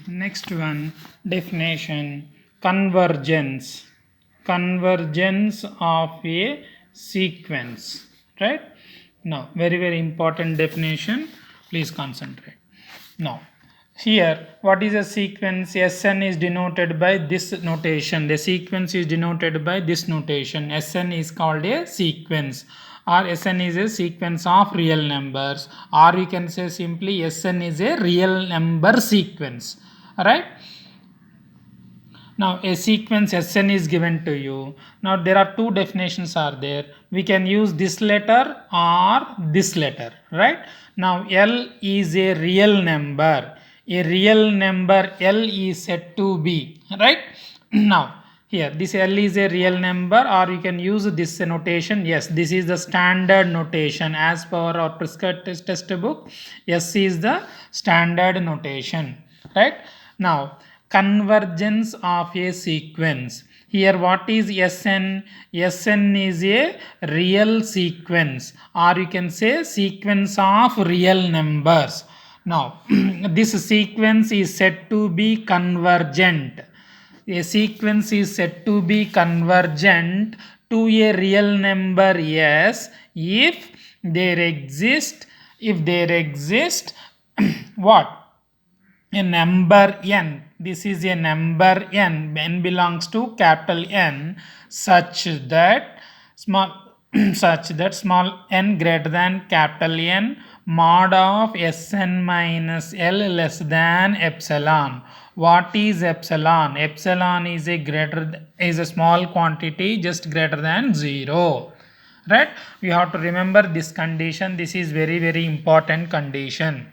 Next one, definition, convergence. Convergence of a sequence, right? Now, very important definition. Please concentrate. Now, here, what is a sequence? Sn is denoted by this notation. The sequence is denoted by this notation. Sn is called a sequence, or Sn is a sequence of real numbers, or we can say simply Sn is a real number sequence. Alright. Now a sequence Sn is given to you. Now there are two definitions are there. We can use this letter or this letter, right? Now L is a real number. A real number L is said to be, right? Now here this L is a real number, or you can use this notation. Yes, this is the standard notation as per our prescribed test book. S is the standard notation, right? Now convergence of a sequence. Here what is Sn? Sn is a real sequence, or you can say sequence of real numbers. Now this sequence is said to be convergent. A sequence is said to be convergent to a real number S if there exist what? A number n. This is a number n. N belongs to capital N such that small n greater than capital N mod of Sn minus L less than epsilon. What is epsilon? Epsilon is a small quantity just greater than 0. Right? We have to remember this condition. This is very important condition.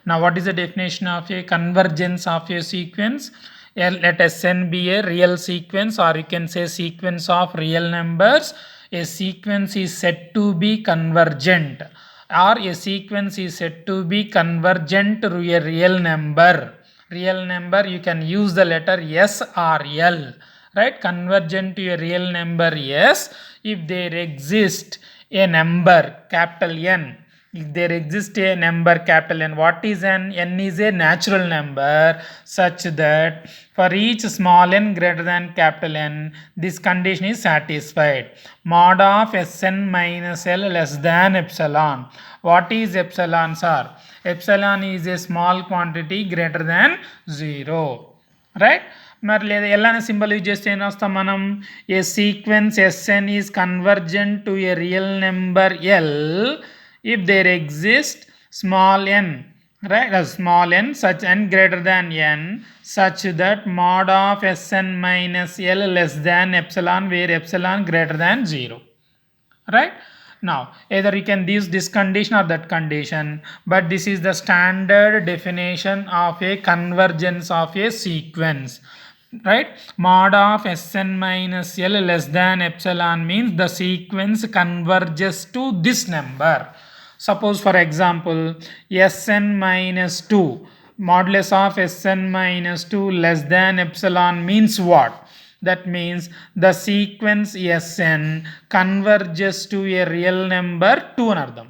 Now what is the definition of a convergence of a sequence? Let Sn be a real sequence, or you can say sequence of real numbers. A sequence is said to be convergent, or a sequence is said to be convergent to a real number. Real number, you can use the letter S or L, right? Convergent to a real number S if there exists a number capital N. If there exists a number capital N, what is n? N is a natural number such that for each small n greater than capital N, this condition is satisfied. Mod of Sn minus L less than epsilon. What is epsilon, sir? Epsilon is a small quantity greater than 0. Right? మరి లేదా L అనే symbol use చేస్తే ఏం రాస్తాం మనం? ఏ sequence Sn is convergent to a real number L if there exists small n, right? Small n such n greater than n such that mod of Sn minus L less than epsilon, where epsilon greater than 0, right? Now either you can use this condition or that condition, but this is the standard definition of a convergence of a sequence, right? Mod of Sn minus L less than epsilon means the sequence converges to this number. Suppose for example Sn minus 2 modulus of Sn minus 2 less than epsilon means what? That means the sequence Sn converges to a real number 2 అని అర్థం,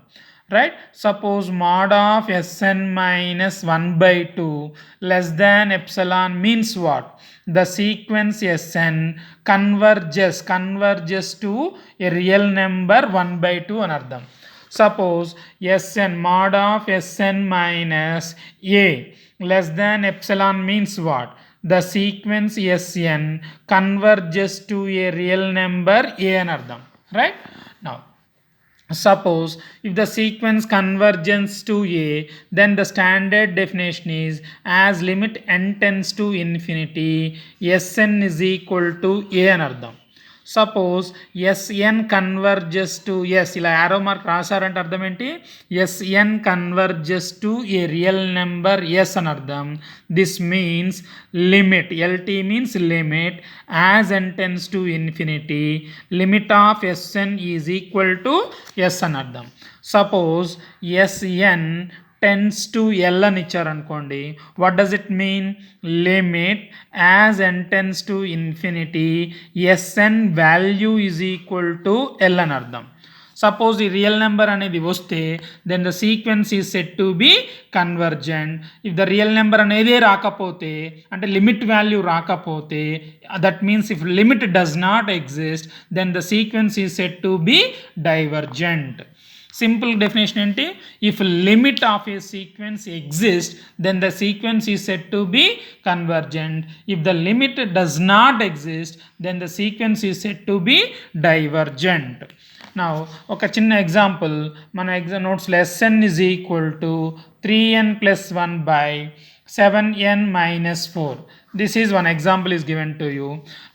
right? Suppose mod of Sn minus 1 by 2 less than epsilon means what? The sequence Sn converges to a real number 1 by 2 అని అర్థం. Suppose Sn mod of Sn minus a less than epsilon means what? The sequence Sn converges to a real number a అని అర్థం, right? Now suppose if the sequence converges to a, then the standard definition is as limit n tends to infinity Sn is equal to a అని అర్థం. Suppose Sn converges to S, ఇలా arrow mark రాశారంటే అర్థం ఏంటి? Sn converges to a real number S అని అర్థం. This means limit, LT means limit, as n tends to infinity limit of Sn is equal to S అని అర్థం. Suppose Sn tends to L అని ఇచ్చారనుకోండి, what does it mean? Limit as n tends to infinity Sn value is equal to L అని అర్థం. Suppose ఈ real number అనేది వస్తే then the sequence is said to be convergent. If the real number అనేది రాకపోతే అంటే limit value రాకపోతే that means if limit does not exist then the sequence is said to be divergent. Simple definition ఏంటి? If limit of a sequence exist then the sequence is said to be convergent. If the limit does not exist then the sequence is said to be divergent. నా ఒక చిన్న example మన exam నోట్స్లో Sn is equal to 3n plus 1 by 7n minus 4. This is one example is given to you.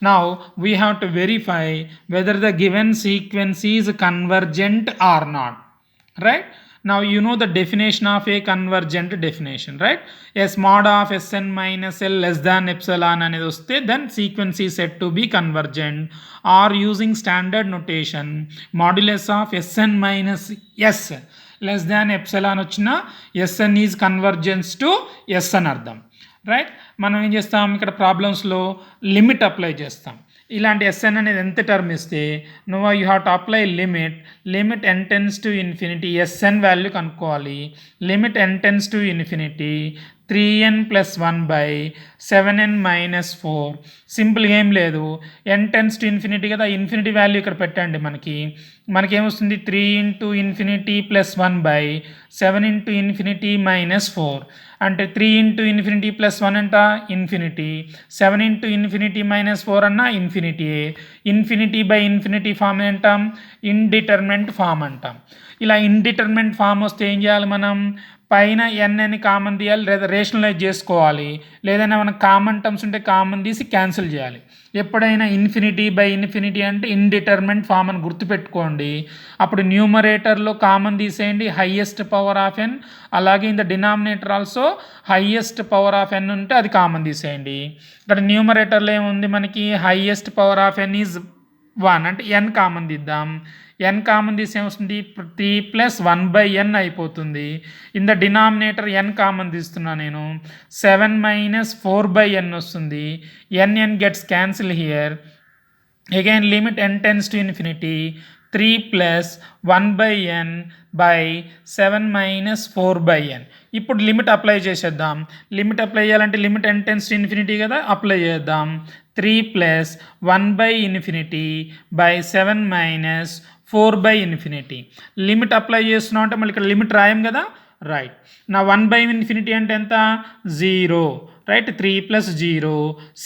Now we have to verify whether the given sequence is convergent or not. Right? Now you know the definition of a convergent definition, right? Yes, mod of Sn minus L less than epsilon అనేది వస్తే then sequence is said to be convergent, or using standard notation modulus of Sn minus S less than epsilon వచ్చిన Sn is convergence to S అని అర్థం. Right? మనం ఏం చేస్తాం ఇక్కడ ప్రాబ్లమ్స్లో limit apply చేస్తాం. ఇలాంటి Sn అనేది ఎంత టర్మ్ ఇస్తే నువ్వు you have to apply limit n tends to infinity Sn value కనుక్కోవాలి. Limit n tends to infinity 3n plus 1 by 7n minus 4. సింపుల్గా ఏం లేదు, n టెన్స్ టు ఇన్ఫినిటీ కదా, ఇన్ఫినిటీ వాల్యూ ఇక్కడ పెట్టండి. మనకేమొస్తుంది 3 into infinity plus 1 by 7 into infinity minus 4. అంటే 3 into infinity plus 1 అంట infinity, 7 into infinity minus 4 అన్న infinity. Infinity by infinity form ఏంటాం? ఇండిటర్మినెంట్ ఫామ్ అంటాం. ఇలా ఇండిటర్మినెంట్ ఫామ్ వస్తే ఏం చేయాలి? మనం పైన n అని కామన్ తీయాలి, లేదా రేషనలైజ్ చేసుకోవాలి, లేదైనా మనకు కామన్ టర్మ్స్ ఉంటే కామన్ తీసి క్యాన్సిల్ చేయాలి. ఎప్పుడైనా ఇన్ఫినిటీ బై ఇన్ఫినిటీ అంటే ఇండిటర్మినెంట్ ఫామ్ అని గుర్తుపెట్టుకోండి. అప్పుడు న్యూమరేటర్లో కామన్ తీసేయండి, హైయెస్ట్ పవర్ ఆఫ్ n, అలాగే in the denominator also highest power of n ఉంటే అది కామన్ తీసేయండి. ఇక్కడ న్యూమరేటర్లో ఏముంది మనకి? Highest power of n is 1 అంటే n కామన్ తీద్దాం. n కామన్ తీసి ఏమొస్తుంది? 3 ప్లస్ 1 బై n అయిపోతుంది. In the denominator n common తీస్తున్నా నేను, 7 మైనస్ 4 బై n వస్తుంది. n gets cancel here. Again limit n tends to infinity 3 plus 1 by n by 7 minus 4 by n. ఇప్పుడు limit apply చేసేద్దాం. Limit apply చేయాలంటే limit n tends to infinity కదా, apply చేద్దాం. 3 plus 1 by infinity by 7 minus 4 by infinity. Limit apply చేస్తున్నాం అంటే మళ్ళీ ఇక్కడ limit రాయం కదా, రైట్. నా 1 బై ఇన్ఫినిటీ అంటే ఎంత? 0, right. 3 plus 0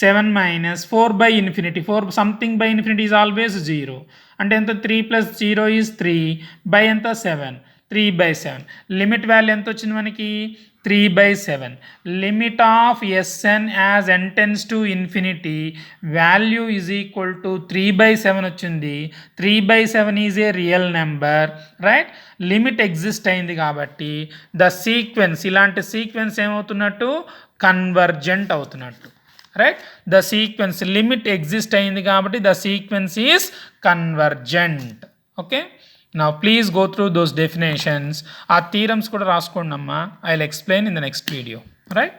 7 minus 4 by infinity, 4 something by infinity is always 0 అంటే ఎంత? 3 ప్లస్ 0 ఈజ్ 3 బై ఎంత? 7, 3 బై 7. లిమిట్ వాల్యూ ఎంత వచ్చింది మనకి? 3 by 7. Limit of Sn as n tends to infinity value is equal to 3 by 7 వచ్చింది. 3 by 7 is a real number, right? Limit exist అయింది కాబట్టి the sequence, ఇలాంటి సీక్వెన్స్ ఏమవుతున్నట్టు? కన్వర్జెంట్ అవుతున్నట్టు, right. The sequence limit exist అయింది కాబట్టి the sequence is convergent. Okay, now please go through those definitions. Our theorems kuda raskondamma. I'll explain in the next video, right?